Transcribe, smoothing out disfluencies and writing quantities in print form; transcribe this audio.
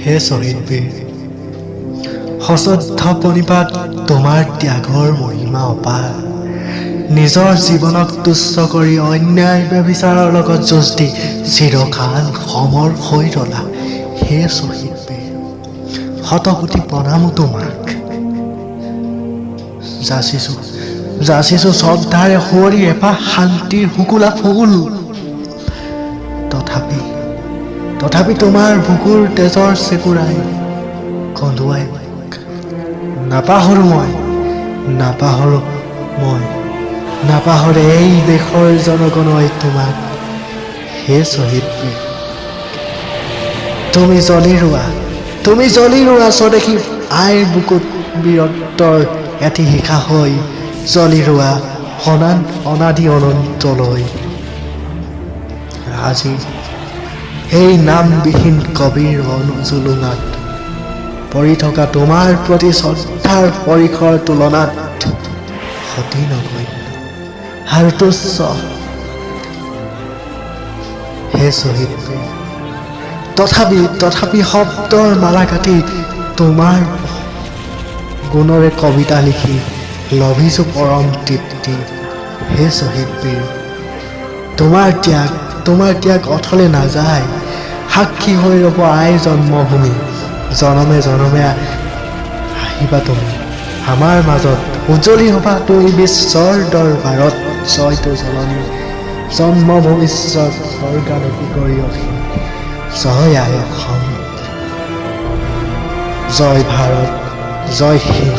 হে শ্বহীদ বীৰ, সশ্ৰদ্ধ প্ৰণিপাত তোমাৰ ত্যাগৰ মহিমা অপাৰ। নিজৰ জীৱনক তুচ্ছ কৰি অন্যায় ব্যভিচাৰৰ লগত যুঁজ দি চিৰকাল সমৰ হৈ ৰলা। হে শ্বহীদ বীৰ, শতকোটি প্ৰণামো তোমাক। যাচিছো শ্ৰদ্ধাৰে সুঁৱৰি এপাহ শান্তিৰ শুকুলা ফুল। তথাপি তোমাৰ বুকুৰ তেজৰ চেকুৰাই কন্দুৱাই নাপাহৰো এই দেশৰ জনগণই তোমাক। হে শ্বহীদ বীৰ, তুমি জ্বলি ৰোৱা স্বদেশী আইৰ বুকুত বীৰত্বৰ এটি শিখা হৈ জ্বলি ৰোৱা অনাদি অনন্তলৈ। আজি এই নামবিহীন কবিৰ অনুজুলুঙাত পৰি থকা তোমাৰ প্ৰতি শ্ৰদ্ধাৰ পৰিসৰ তুলনাত অতি নগণ্য আৰু তুচ্ছ। হে শ্বহীদ বীৰ, তথাপি শব্দৰ মালা কাটি তোমাৰ গুণৰে কবিতা লিখি লভিছো পৰম তৃপ্তি। হে শ্বহীদ বীৰ, তোমাৰ ত্যাগ অথলে নাযায়। সাক্ষী হৈ ৰ'ব আইৰ জন্মভূমি। জনমে আহিবা তুমি আমাৰ মাজত, উজ্জ্বলি হ'বা তুমি বিশ্বৰ দৰবাৰত। জয়টো জননীৰ জন্ম ভৱিষ্যত স্বৰ্গানতি কৰি অসীম। জয় আই অসম, জয় ভাৰত, জয় হিন্দ।